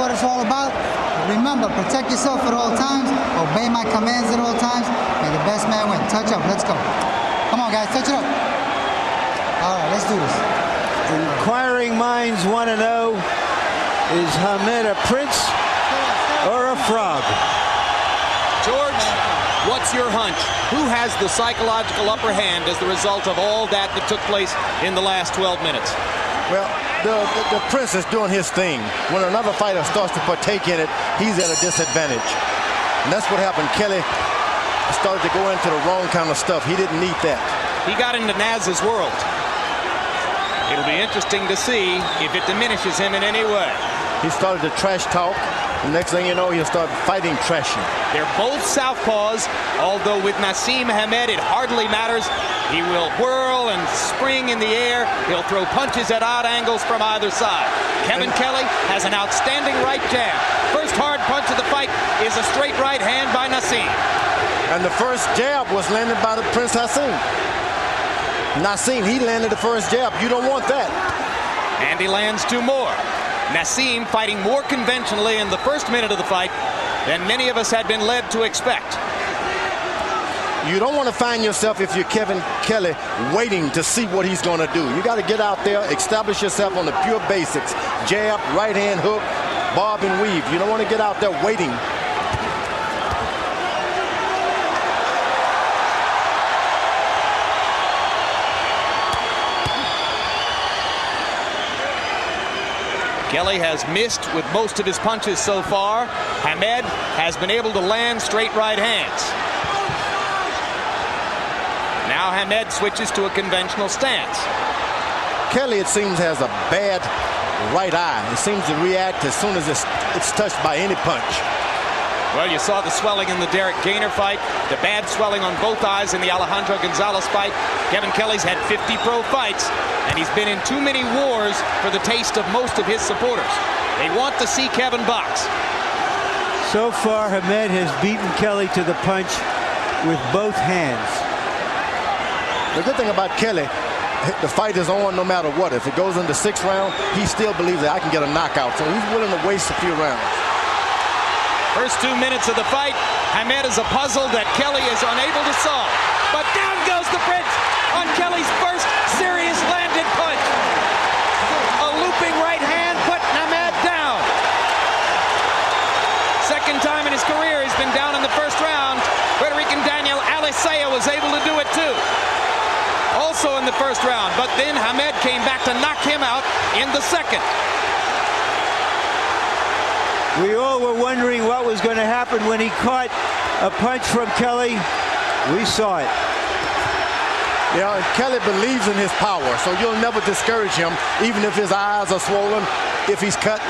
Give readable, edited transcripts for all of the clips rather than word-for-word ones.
what it's all about. Remember, protect yourself at all times. Obey my commands at all times. May the best man win. Touch up. Let's go. Come on, guys. Touch it up. All right, let's do this. Inquiring minds want to know, is Hamed a prince or a frog? George, what's your hunch? Who has the psychological upper hand as the result of all that took place in the last 12 minutes? Well, the prince is doing his thing. When another fighter starts to partake in it, he's at a disadvantage. And that's what happened. Kelly started to go into the wrong kind of stuff. He didn't need that. He got into Naz's world. It'll be interesting to see if it diminishes him in any way. He started to trash talk. The next thing you know, he'll start fighting trashy. They're both southpaws, although with NASEEM Hamed, it hardly matters. He will whirl and spring in the air. He'll throw punches at odd angles from either side. Kevin Kelly has an outstanding right jab. First hard punch of the fight is a straight right hand by NASEEM. And the first jab was landed by the Prince Hassim. NASEEM, he landed the first jab. You don't want that. And he lands two more. NASEEM fighting more conventionally in the first minute of the fight than many of us had been led to expect. You don't want to find yourself, if you're Kevin Kelly, waiting to see what he's going to do. You got to get out there, establish yourself on the pure basics. Jab, right hand hook, bob and weave. You don't want to get out there waiting. Kelly has missed with most of his punches so far. Hamed has been able to land straight right hands. Now Hamed switches to a conventional stance. Kelly, it seems, has a bad right eye. It seems to react as soon as it's touched by any punch. Well, you saw the swelling in the Derek Gainer fight, the bad swelling on both eyes in the Alejandro Gonzalez fight. Kevin Kelly's had 50 pro fights, and he's been in too many wars for the taste of most of his supporters. They want to see Kevin box. So far, Hamed has beaten Kelly to the punch with both hands. The good thing about Kelly, the fight is on no matter what. If it goes into 6th round, he still believes that I can get a knockout, so he's willing to waste a few rounds. First 2 minutes of the fight, Hamed is a puzzle that Kelly is unable to solve. But down goes the Prince on Kelly's first serious landed punch. A looping right hand put Hamed down. Second time in his career he's been down in the first round. Puerto Rican Daniel Alisea was able to do it too. Also in the first round, but then Hamed came back to knock him out in the second. We all were wondering what was going to happen when he caught a punch from Kelly. We saw it. Yeah, Kelly believes in his power, so you'll never discourage him, even if his eyes are swollen, if he's cut.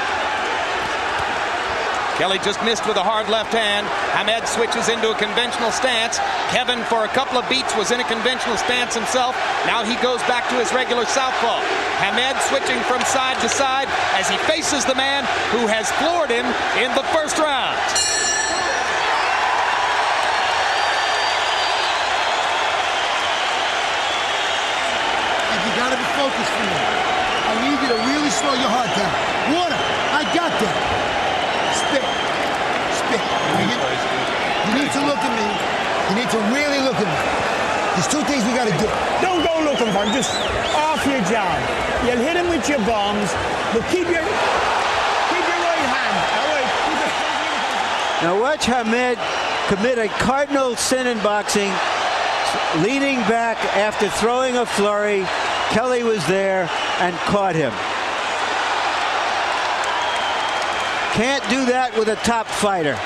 Kelly just missed with a hard left hand. Hamed switches into a conventional stance. Kevin, for a couple of beats, was in a conventional stance himself. Now he goes back to his regular southpaw. Hamed switching from side to side as he faces the man who has floored him in the first round. You gotta be focused for me. I need you to really slow your heart down. Water, I got that. Spit. Spit. You need to look at me. You need to really look at me. There's two things we gotta do. Don't go looking for him. Just off your job. You'll hit him with your bombs, but keep your right hand. All right. Now watch Hamed commit a cardinal sin in boxing, leaning back after throwing a flurry. Kelly was there and caught him. Can't do that with a top fighter.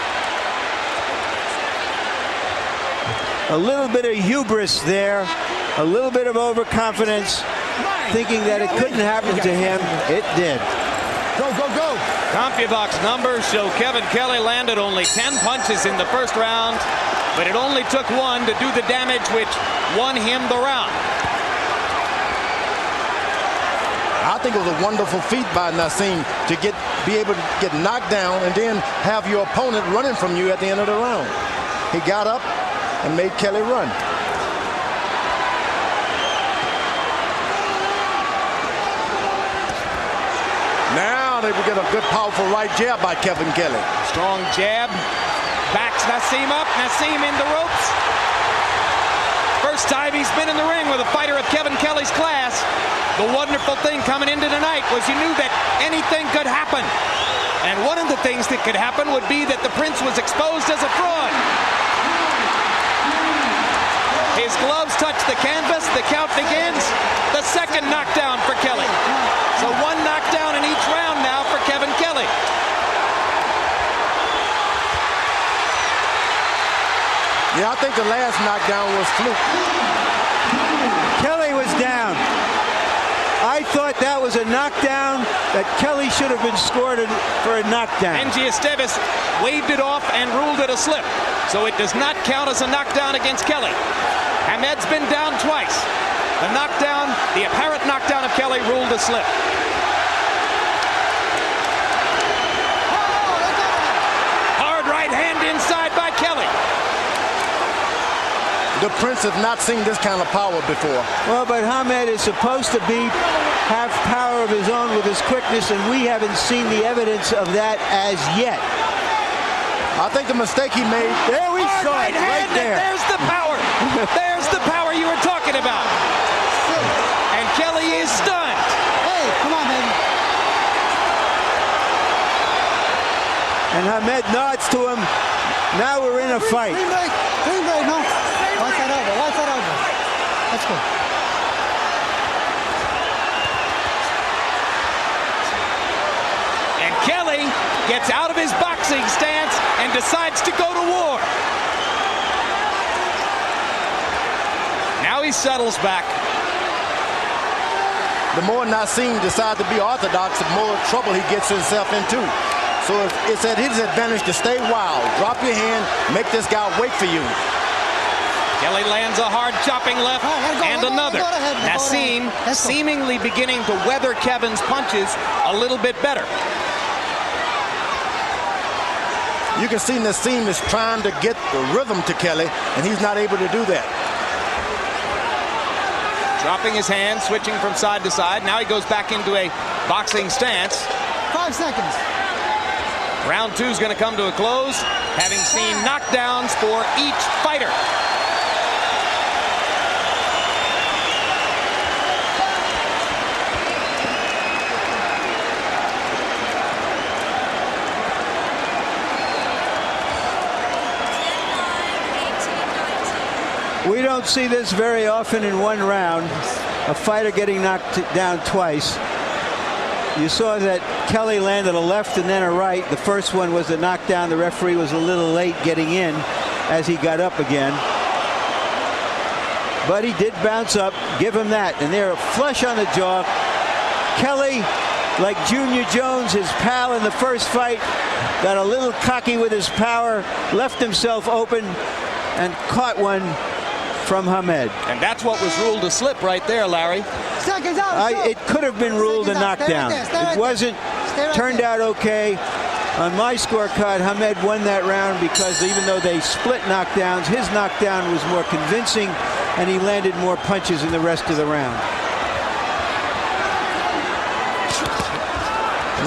A little bit of hubris there, a little bit of overconfidence, thinking that it couldn't happen to him. It did. Go, go, go. CompuBox numbers show Kevin Kelly landed only 10 punches in the first round, but it only took one to do the damage which won him the round. I think it was a wonderful feat by NASEEM to be able to get knocked down and then have your opponent running from you at the end of the round. He got up and made Kelly run. Now now they will get a good, powerful right jab by Kevin Kelly. Strong jab. Backs NASEEM up. NASEEM in the ropes. First time he's been in the ring with a fighter of Kevin Kelly's class. The wonderful thing coming into tonight was you knew that anything could happen. And one of the things that could happen would be that the Prince was exposed as a fraud. His gloves touch the canvas. The count begins. The second knockdown for Kelly. So one knockdown in each round now for Kevin Kelly. Yeah, I think the last knockdown was fluke. Kelly was down. I thought that was a knockdown that Kelly should have been scored for a knockdown. Benji Esteves waved it off and ruled it a slip. So it does not count as a knockdown against Kelly. Hamed's been down twice. The knockdown, the apparent knockdown of Kelly ruled a slip. Hard right hand inside by Kelly. The Prince has not seen this kind of power before. Well, but Hamed is supposed to have power of his own with his quickness, and we haven't seen the evidence of that as yet. I think the mistake he made. There we Hard saw right it right hand, there. and there's the power. There's the power you were talking about. And Kelly is stunned. Hey, come on, baby. And Hamed nods to him. Now we're in a fight. Clean break, no. Watch that over, watch that over. Let's go. And Kelly gets out of his boxing stance and decides to go to war. Now he settles back. The more NASEEM decides to be orthodox, the more trouble he gets himself into. So it's at his advantage to stay wild. Drop your hand, make this guy wait for you. Kelly lands a hard chopping left and another. NASEEM seemingly beginning to weather Kevin's punches a little bit better. You can see NASEEM is trying to get the rhythm to Kelly, and he's not able to do that. Dropping his hand, switching from side to side. Now he goes back into a boxing stance. 5 seconds. Round 2 is going to come to a close, having seen knockdowns for each fighter. We don't see this very often in one round, a fighter getting knocked down twice. You saw that Kelly landed a left and then a right. The first one was a knockdown. The referee was a little late getting in as he got up again. But he did bounce up, give him that. And they're flush on the jaw. Kelly, like Junior Jones, his pal in the first fight, got a little cocky with his power, left himself open, and caught one from Hamed. And that's what was ruled a slip right there, Larry. Seconds out. It could have been ruled a knockdown. It wasn't. Turned out okay. On my scorecard, Hamed won that round because even though they split knockdowns, his knockdown was more convincing, and he landed more punches in the rest of the round.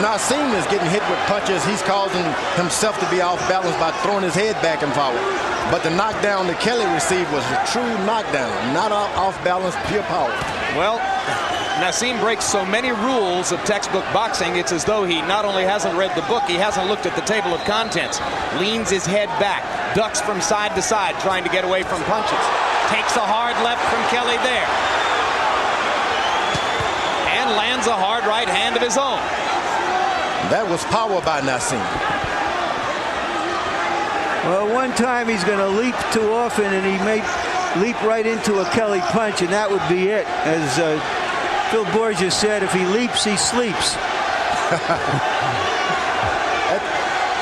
NASEEM is getting hit with punches. He's causing himself to be off balance by throwing his head back and forward. But the knockdown that Kelly received was a true knockdown, not off balance, pure power. Well, NASEEM breaks so many rules of textbook boxing, it's as though he not only hasn't read the book, he hasn't looked at the table of contents. Leans his head back, ducks from side to side, trying to get away from punches. Takes a hard left from Kelly there. And lands a hard right hand of his own. That was power by NASEEM. Well, one time he's going to leap too often, and he may leap right into a Kelly punch, and that would be it. As Phil Borges said, if he leaps, he sleeps.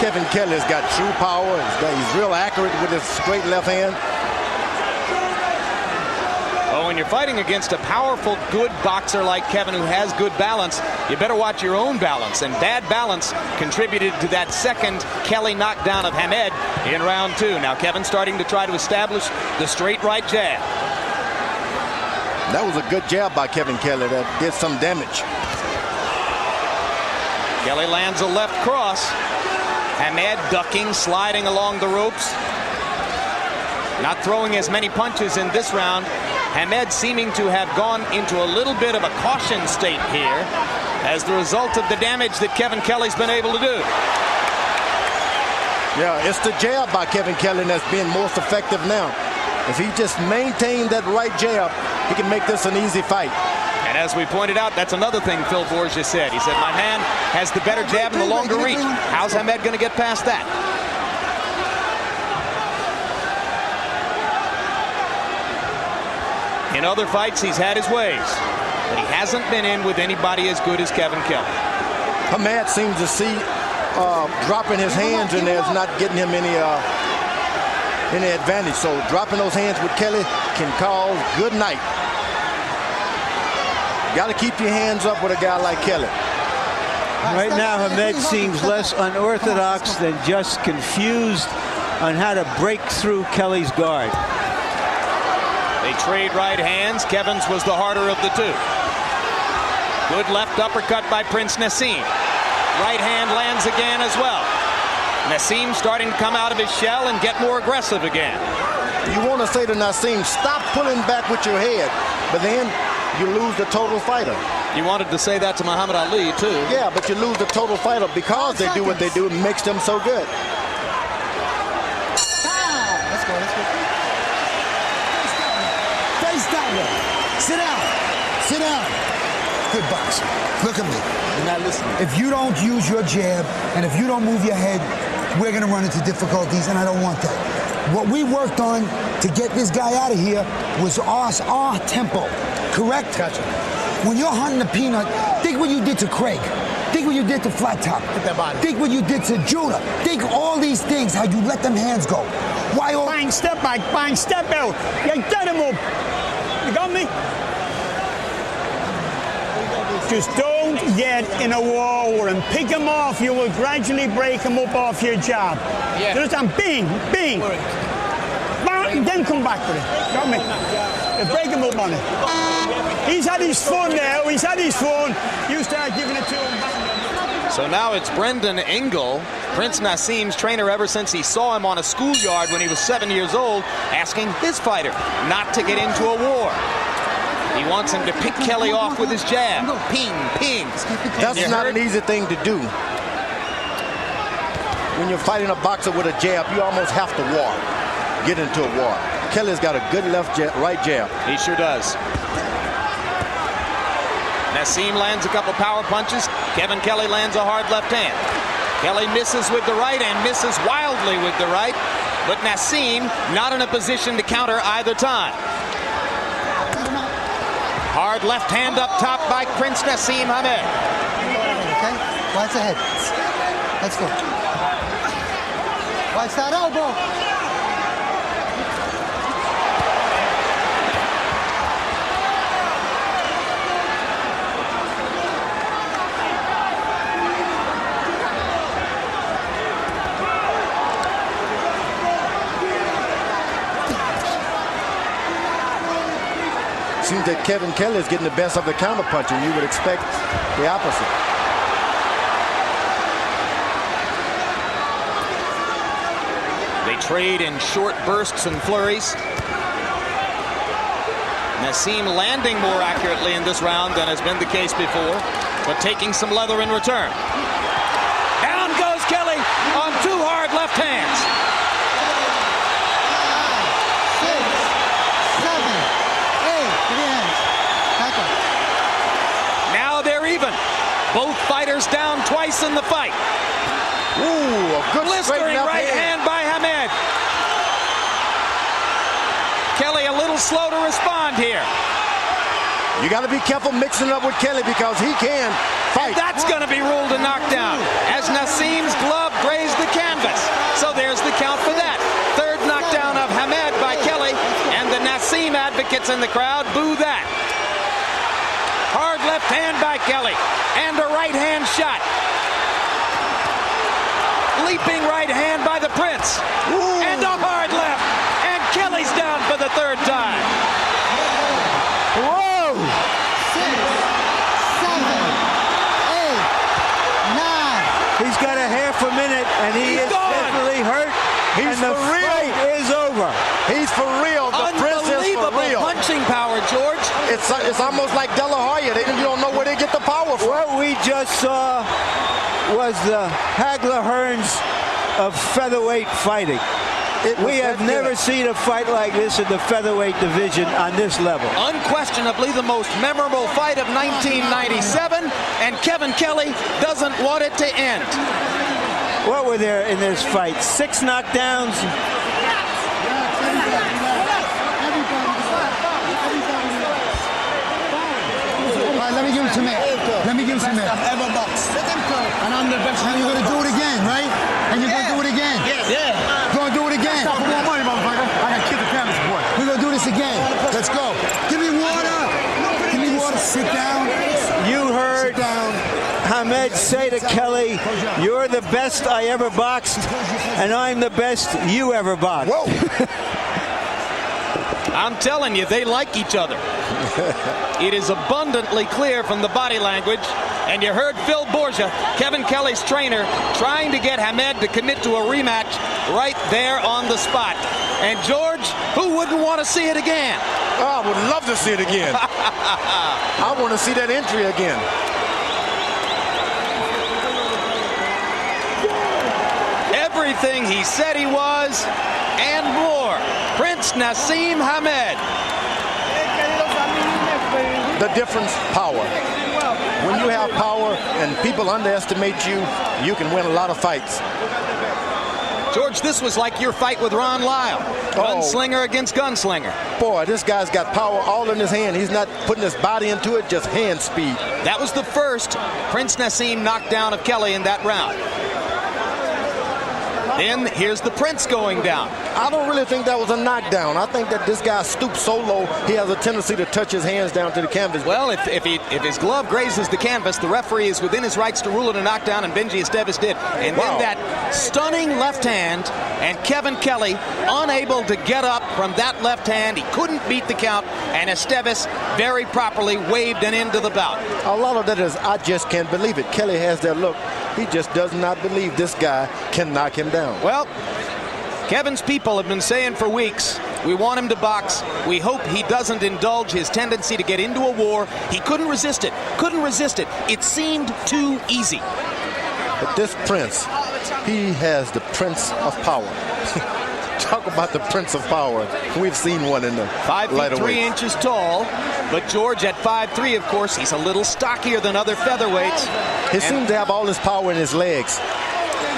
Kevin Kelly's got true power. He's real accurate with his straight left hand. Oh, when you're fighting against a powerful, good boxer like Kevin who has good balance, you better watch your own balance. And bad balance contributed to that second Kelly knockdown of Hamed in round 2. Now Kevin starting to try to establish the straight right jab. That was a good jab by Kevin Kelly that did some damage. Kelly lands a left cross. Hamed ducking, sliding along the ropes. Not throwing as many punches in this round. Hamed seeming to have gone into a little bit of a caution state here as the result of the damage that Kevin Kelly's been able to do. Yeah, it's the jab by Kevin Kelly that's being most effective now. If he just maintained that right jab, he can make this an easy fight. And as we pointed out, that's another thing Phil Borgia said. He said, my man has the better jab and the longer reach. How's Hamed going to get past that? In other fights, he's had his ways, but he hasn't been in with anybody as good as Kevin Kelly. Hamed seems to see dropping his hands in there is not getting him any advantage. So dropping those hands with Kelly can cause good night. Got to keep your hands up with a guy like Kelly. Right now, Hamed seems less unorthodox than just confused on how to break through Kelly's guard. They trade right hands. Kevin's was the harder of the two. Good left uppercut by Prince NASEEM. Right hand lands again as well. NASEEM starting to come out of his shell and get more aggressive again. You want to say to NASEEM, stop pulling back with your head, but then you lose the total fighter. You wanted to say that to Muhammad Ali, too. Yeah, but you lose the total fighter because they do what they do. It makes them so good. Let's go, let's go. Face that way. Sit down. Sit down. Good boxing. Look at me. You're not listening. If you don't use your jab and if you don't move your head, we're going to run into difficulties, and I don't want that. What we worked on to get this guy out of here was our tempo. Correct? Gotcha. When you're hunting a peanut, think what you did to Craig. Think what you did to Flat Top. Hit that body. Think what you did to Judah. Think all these things, how you let them hands go. Why all... Bang, step back, bang, step out. You get him up. You got me? Just don't get in a war with him. Pick him off. You will gradually break him up off your jab. Yeah. Just and bing, bing. Bang, then come back with it. Got me? You break him up on it. He's had his fun now. He's had his fun. You start giving it to him. So now it's Brendan Engel, Prince NASEEM's trainer ever since he saw him on a schoolyard when he was 7 years old, asking his fighter not to get into a war. He wants him to pick Kelly off with his jab. Ping, ping. That's not an easy thing to do. When you're fighting a boxer with a jab, you almost have to war. Get into a war. Kelly's got a good left jab, right jab. He sure does. NASEEM lands a couple power punches. Kevin Kelly lands a hard left hand. Kelly misses with the right and misses wildly with the right. But NASEEM not in a position to counter either time. Hard left hand up top by Prince NASEEM Hamed. Okay? Watch the head. Let's go. Watch that elbow. Seems that Kevin Kelly is getting the best of the counterpuncher. You would expect the opposite. They trade in short bursts and flurries. NASEEM landing more accurately in this round than has been the case before, but taking some leather in return. Down goes Kelly on two hard left hands. 6, 7, 8. Give me hands. Back up. Now they're even. Both fighters down twice in the fight. Ooh, a good straight Blistering left right hand by Hamed. Kelly a little slow to respond here. You got to be careful mixing up with Kelly because he can fight. And that's going to be ruled a knockdown as NASEEM's glove grazed the canvas. So there's the count for that. Third knockdown of Hamed by Kelly, and the NASEEM advocates in the crowd boo that. Hard left hand by Kelly and a right hand shot. Leaping right hand by the Prince. Ooh. And a hard left. And Kelly's down for the third time. Whoa! 6, 7, 8, 9. He's and the for real. fight is over. He's for real. The Prince is for Unbelievable real. punching power, George. It's almost like De La Hoya. You don't know where they get the power from. What we just saw was the Hagler Hearns of featherweight fighting. We have never seen a fight like this in the featherweight division on this level. Unquestionably the most memorable fight of 1997, and Kevin Kelly doesn't want it to end. What were there in this fight? 6 knockdowns? Let me give him some air. Let me give him some air. Ever boxed. And I'm the best. And you're going to do it again, right? And you're going to do it again. Yeah. You're going to do it again. Stop for more money, motherfucker. I got to kill the canvas, boy. We're going to do this again. Let's go. Give me water. Give me water. Sit down. You heard Sit down. Hamed say to Kelly, "You're the best I ever boxed, and I'm the best you ever boxed." Whoa. I'm telling you, they like each other. It is abundantly clear from the body language. And you heard Phil Borgia, Kevin Kelly's trainer, trying to get Hamed to commit to a rematch right there on the spot. And George, who wouldn't want to see it again? Oh, I would love to see it again. I want to see that entry again. Everything he said he was and more. Prince NASEEM Hamed. The difference, power. When you have power and people underestimate you, you can win a lot of fights. George, this was like your fight with Ron Lyle. Gunslinger against gunslinger. Boy, this guy's got power all in his hand. He's not putting his body into it, just hand speed. That was the first Prince NASEEM knockdown of Kelly in that round. Then here's the Prince going down. I don't really think that was a knockdown. I think that this guy stooped so low, he has a tendency to touch his hands down to the canvas. Well, if his glove grazes the canvas, the referee is within his rights to rule it a knockdown, and Benji Esteves did. And then that stunning left hand, and Kevin Kelly unable to get up from that left hand. He couldn't beat the count, and Esteves very properly waved an end to the bout. A lot of that is, I just can't believe it. Kelly has that look. He just does not believe this guy can knock him down. Well, Kevin's people have been saying for weeks, we want him to box. We hope he doesn't indulge his tendency to get into a war. He couldn't resist it. Couldn't resist it. It seemed too easy. But this Prince, he has the Prince of power. Talk about the Prince of power. We've seen one in the 5 lighter feet 3 weights. inches tall. But George at 5'3", of course, he's a little stockier than other featherweights. He seems to have all his power in his legs.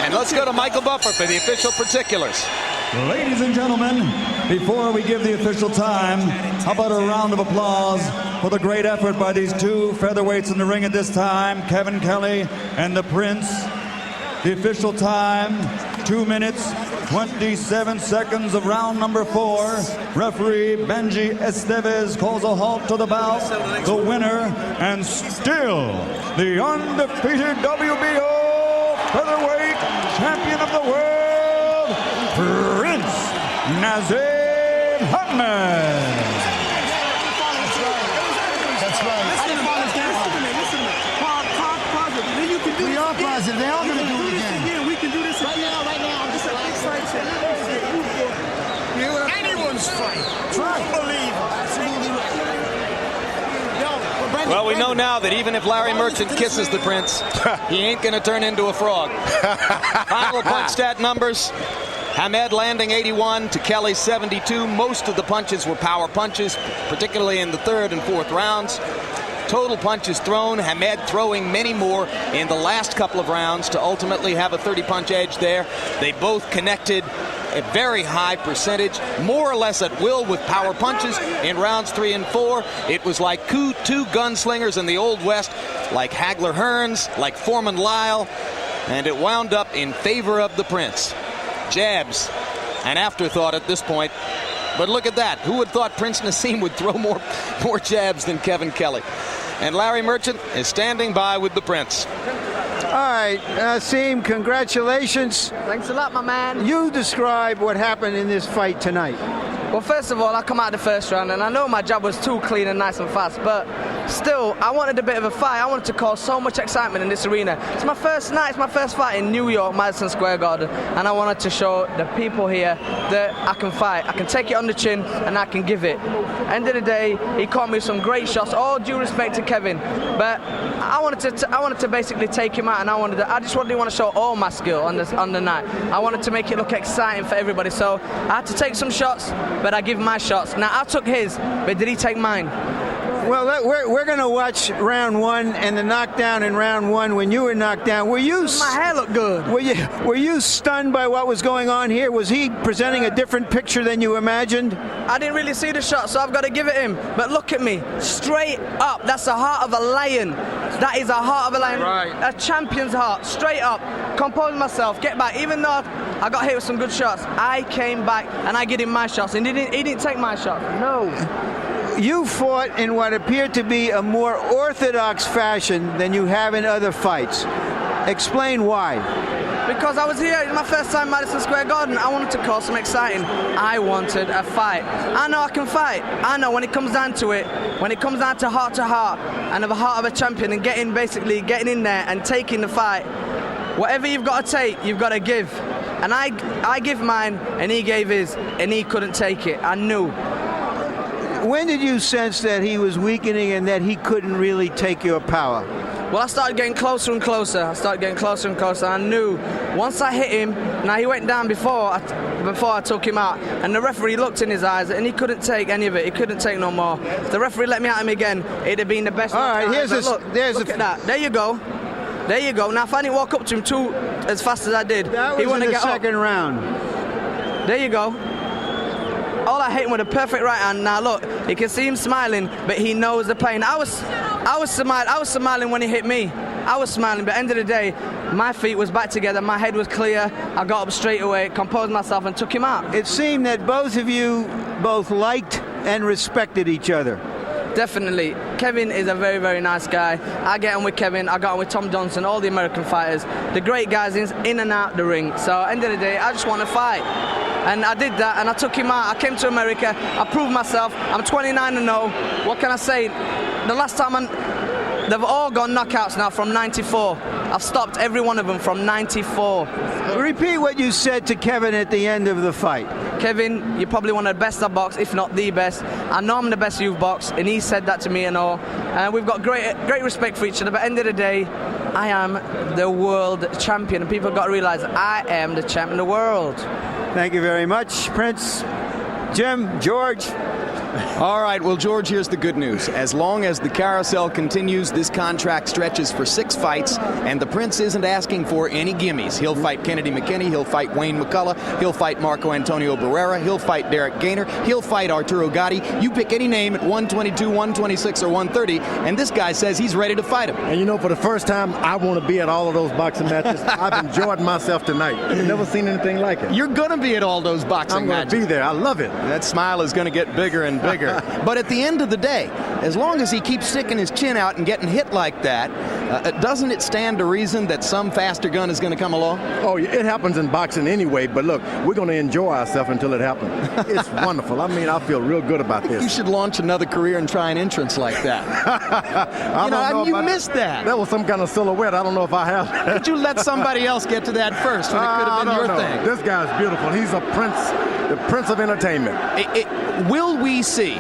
And let's go to Michael Buffer for the official particulars. Ladies and gentlemen, before we give the official time, how about a round of applause for the great effort by these two featherweights in the ring at this time, Kevin Kelly and the Prince. The official time, 2 minutes, 27 seconds of round number 4. Referee Benji Esteves calls a halt to the bout. The winner and still the undefeated WBO featherweight champion of the world, Prince NASEEM Hamed. That's right. We are positive. They are going to do it again. Yeah, we can do this again. Right now, I'm just a big fight. Anyone's fight. Unbelievable. Absolutely right. Well, we know now that even if Larry Merchant kisses the Prince, he ain't going to turn into a frog. Final punch stat numbers. Hamed landing 81 to Kelly 72. Most of the punches were power punches, particularly in the third and fourth rounds. Total punches thrown, Hamed throwing many more in the last couple of rounds to ultimately have a 30-punch edge there. They both connected a very high percentage, more or less at will with power punches in rounds 3 and 4. It was like two gunslingers in the Old West, like Hagler Hearns, like Foreman Lyle, and it wound up in favor of the Prince. Jabs, an afterthought at this point. But look at that. Who would have thought Prince NASEEM would throw more jabs than Kevin Kelly? And Larry Merchant is standing by with the Prince. All right, NASEEM, congratulations. Thanks a lot, my man. You describe what happened in this fight tonight. Well, first of all, I come out the first round, and I know my jab was too clean and nice and fast, but still, I wanted a bit of a fight. I wanted to cause so much excitement in this arena. It's my first night, it's my first fight in New York, Madison Square Garden, and I wanted to show the people here that I can fight. I can take it on the chin, and I can give it. End of the day, he caught me some great shots. All due respect to Kevin, but I wanted to basically take him out, and I just really want to show all my skill on the night. I wanted to make it look exciting for everybody, so I had to take some shots, but I give my shots. Now I took his, but did he take mine? Well, we're going to watch round one and the knockdown in round one. When you were knocked down, were you? My hair looked good. Were you stunned by what was going on here? Was he presenting a different picture than you imagined? I didn't really see the shot, so I've got to give it him. But look at me, straight up. That's the heart of a lion. That is a heart of a lion. Right. A champion's heart, straight up. Compose myself, get back. Even though I got hit with some good shots, I came back and I gave him my shots, and he didn't take my shots. No. You fought in what appeared to be a more orthodox fashion than you have in other fights. Explain why. Because I was here, it's my first time in Madison Square Garden. I wanted to cause some exciting. I wanted a fight. I know I can fight. I know when it comes down to it, when it comes down to heart and the heart of a champion and getting in there and taking the fight, whatever you've got to take, you've got to give. And I give mine, and he gave his, and he couldn't take it. I knew. When did you sense that he was weakening and that he couldn't really take your power? Well, I started getting closer and closer. I knew once I hit him. Now he went down before I took him out, and the referee looked in his eyes, and he couldn't take any of it. He couldn't take no more. If the referee let me at him again, it'd have been the best. All right, look at that. There you go. Now if I didn't walk up to him as fast as I did, that he was wouldn't in the get second up. round. There you go. All I hit him with a perfect right hand. Now look, you can see him smiling, but he knows the pain. I was smiling when he hit me. I was smiling, but at the end of the day, my feet was back together, my head was clear. I got up straight away, composed myself, and took him out. It seemed that both of you both liked and respected each other. Definitely. Kevin is a very, very nice guy. I get on with Kevin, I got on with Tom Johnson, all the American fighters, the great guys in and out the ring. So at the end of the day, I just want to fight. And I did that, and I took him out. I came to America, I proved myself. I'm 29-0. What can I say? The last time they've all gone knockouts now from 94. I've stopped every one of them from 94. Repeat what you said to Kevin at the end of the fight. Kevin, you're probably one of the best I've boxed, if not the best. I know I'm the best you've boxed, and he said that to me and all. And we've got great respect for each other, but at the end of the day, I am the world champion, and people have got to realize I am the champion of the world. Thank you very much, Prince. Jim, George. All right, well, George, here's the good news. As long as the carousel continues, this contract stretches for 6 fights, and the Prince isn't asking for any gimmies. He'll fight Kennedy McKinney, he'll fight Wayne McCullough, he'll fight Marco Antonio Barrera, he'll fight Derek Gainer, he'll fight Arturo Gatti. You pick any name at 122, 126, or 130, and this guy says he's ready to fight him. And you know, for the first time, I want to be at all of those boxing matches. I've enjoyed myself tonight. I've never seen anything like it. You're going to be at all those boxing matches. I'm going to be there. I love it. That smile is going to get bigger and bigger. But at the end of the day, as long as he keeps sticking his chin out and getting hit like that, doesn't it stand to reason that some faster gun is going to come along? Oh, it happens in boxing anyway, but look, we're going to enjoy ourselves until it happens. It's wonderful. I mean, I feel real good about this. You should launch another career and try an entrance like that. You missed that. That was some kind of silhouette. I don't know if I have. Could you let somebody else get to that first when it could have been your thing? This guy's beautiful. He's a prince, the prince of entertainment. Will we see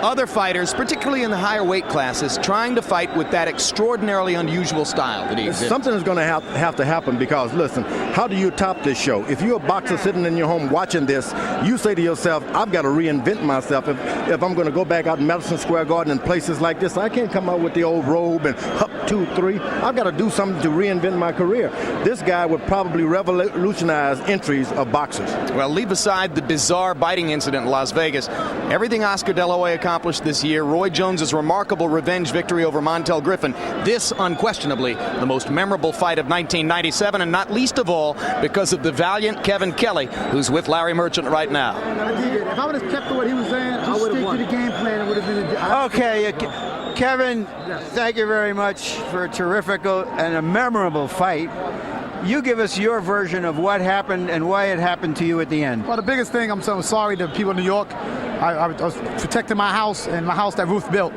other fighters, particularly in the higher weight classes, trying to fight with that extraordinarily unusual style that he exhibits? Something is going to have to happen because, listen, how do you top this show? If you're a boxer sitting in your home watching this, you say to yourself, I've got to reinvent myself. If I'm going to go back out in Madison Square Garden and places like this, I can't come out with the old robe and hup 2, 3. I've got to do something to reinvent my career. This guy would probably revolutionize entries of boxers. Well, leave aside the bizarre biting incident in Las Vegas. Everything Oscar De La Hoya accomplished this year, Roy Jones's remarkable revenge victory over Montel Griffin, this unquestionably the most memorable fight of 1997, and not least of all because of the valiant Kevin Kelly, who's with Larry Merchant right now. If I would have kept to what he was saying, I would have won. To the game plan, it would have been Okay, Kevin, thank you very much for a terrific and a memorable fight. You give us your version of what happened and why it happened to you at the end. Well, the biggest thing, I'm so sorry to people in New York. I was protecting my house and my house that Ruth built.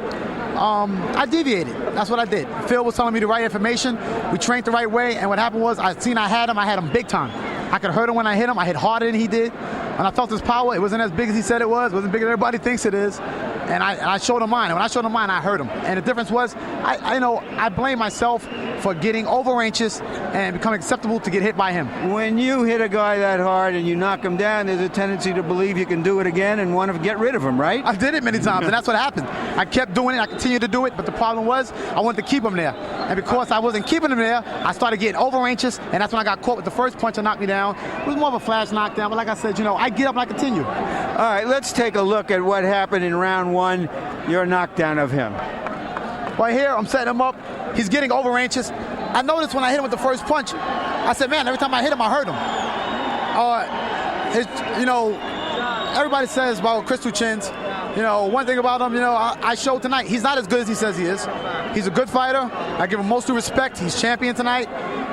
I deviated. That's what I did. Phil was telling me the right information. We trained the right way, and what happened was I had him big time. I could hurt him when I hit him. I hit harder than he did. When I felt his power, it wasn't as big as he said it was. It wasn't bigger than everybody thinks it is. And I showed him mine. And when I showed him mine, I hurt him. And the difference was, I blame myself for getting overanxious and becoming acceptable to get hit by him. When you hit a guy that hard and you knock him down, there's a tendency to believe you can do it again and want to get rid of him, right? I did it many times, and that's what happened. I kept doing it. I continued to do it, but the problem was I wanted to keep him there. And because I wasn't keeping him there, I started getting overanxious, and that's when I got caught with the first punch that knocked me down. It was more of a flash knockdown, but like I said, I get up and I continue. All right, let's take a look at what happened in round one, your knockdown of him. Right here, I'm setting him up. He's getting overanxious. I noticed when I hit him with the first punch, I said, man, every time I hit him, I hurt him. Everybody says about crystal chins. One thing about him, I showed tonight, he's not as good as he says he is. He's a good fighter. I give him most due respect. He's champion tonight.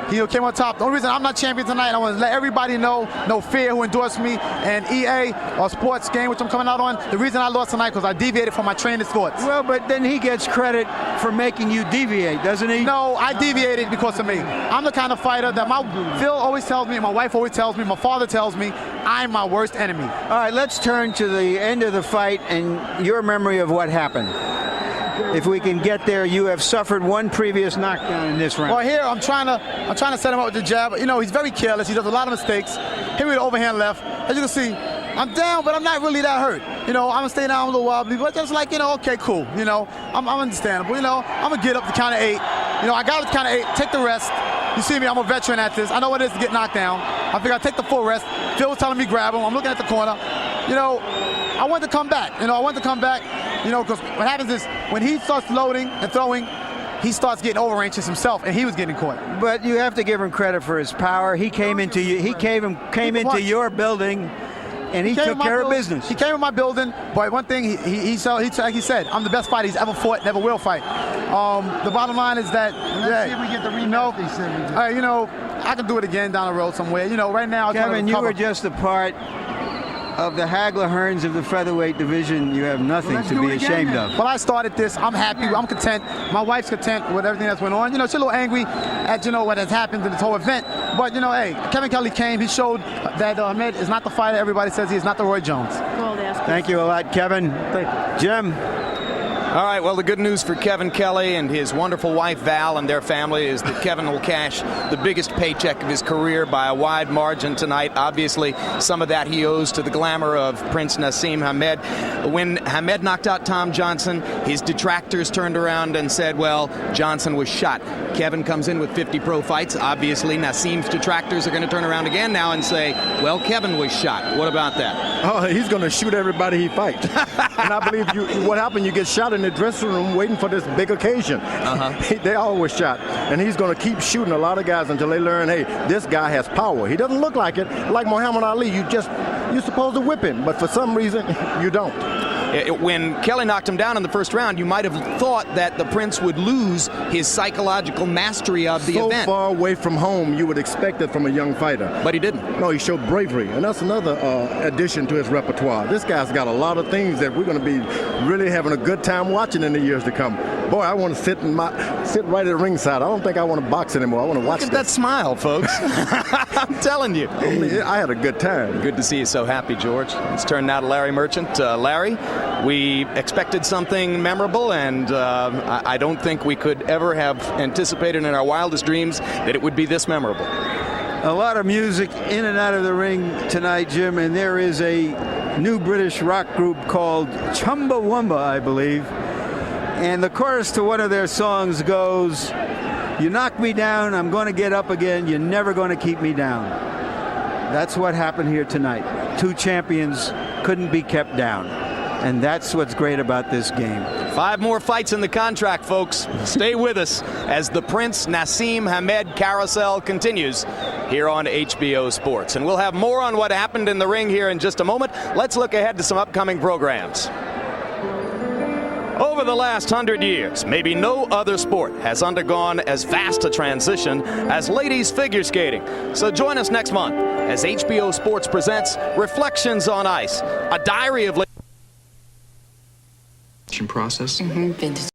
He came on top. The only reason I'm not champion tonight, I want to let everybody know, no fear, who endorsed me, and EA, or sports game, which I'm coming out on, the reason I lost tonight because I deviated from my trainer's thoughts. Well, but then he gets credit for making you deviate, doesn't he? No, I deviated because of me. I'm the kind of fighter that Phil always tells me, my wife always tells me, my father tells me, I'm my worst enemy. All right, let's turn to the end of the fight and your memory of what happened. If we can get there, you have suffered one previous knockdown in this round. Well, here I'm trying to set him up with the jab. He's very careless. He does a lot of mistakes. Here with the overhand left. As you can see, I'm down, but I'm not really that hurt. I'm gonna stay down a little wobbly, but just like okay, cool. I'm understandable. I'm gonna get up to count of 8. I got to count of 8. Take the rest. You see me, I'm a veteran at this. I know what it is to get knocked down. I figure I'll take the full rest. Phil was telling me grab him. I'm looking at the corner. I want to come back. I want to come back. Because what happens is when he starts loading and throwing, he starts getting overanxious himself, and he was getting caught. But you have to give him credit for his power. He came into you. He came into your building, and he took care of business. He came in my building, but one thing he said, I'm the best fighter he's ever fought, never will fight. The bottom line is that let's see if we get the rematch they said we did. I can do it again down the road somewhere. Right now, Kevin, you were just a part of the Hagler Hearns of the featherweight division. You have nothing to be ashamed of. Well, I started this. I'm happy. I'm content. My wife's content with everything that's went on. She's a little angry at what has happened in this whole event. But hey, Kevin Kelly came. He showed that Hamed is not the fighter everybody says he is, not the Roy Jones. Thank you a lot, Kevin. Thank you. Jim. All right, well, the good news for Kevin Kelly and his wonderful wife, Val, and their family is that Kevin will cash the biggest paycheck of his career by a wide margin tonight. Obviously, some of that he owes to the glamour of Prince NASEEM Hamed. When Hamed knocked out Tom Johnson, his detractors turned around and said, well, Johnson was shot. Kevin comes in with 50 pro fights. Obviously, NASEEM's detractors are going to turn around again now and say, well, Kevin was shot. What about that? Oh, he's going to shoot everybody he fights. And I believe what happened, you get shot in the dressing room waiting for this big occasion. They always shot. And he's going to keep shooting a lot of guys until they learn, hey, this guy has power. He doesn't look like it. Like Muhammad Ali, you're supposed to whip him, but for some reason, you don't. When Kelly knocked him down in the first round, you might have thought that the Prince would lose his psychological mastery of the event. So far away from home, you would expect it from a young fighter. But he didn't. No, he showed bravery, and that's another addition to his repertoire. This guy's got a lot of things that we're going to be really having a good time watching in the years to come. Boy, I want to sit right at ringside. I don't think I want to box anymore. I want to watch Look at that smile, folks. I'm telling you. I had a good time. Good to see you so happy, George. Let's turn now to Larry Merchant. Larry, we expected something memorable, and I don't think we could ever have anticipated in our wildest dreams that it would be this memorable. A lot of music in and out of the ring tonight, Jim, and there is a new British rock group called Chumbawamba, I believe. And the chorus to one of their songs goes, you knock me down, I'm going to get up again, you're never going to keep me down. That's what happened here tonight. Two champions couldn't be kept down. And that's what's great about this game. 5 more fights in the contract, folks. Stay with us as the Prince NASEEM Hamed carousel continues here on HBO Sports. And we'll have more on what happened in the ring here in just a moment. Let's look ahead to some upcoming programs. Over the last 100 years, maybe no other sport has undergone as vast a transition as ladies figure skating. So join us next month as HBO Sports presents Reflections on Ice, a diary of process. Vintage.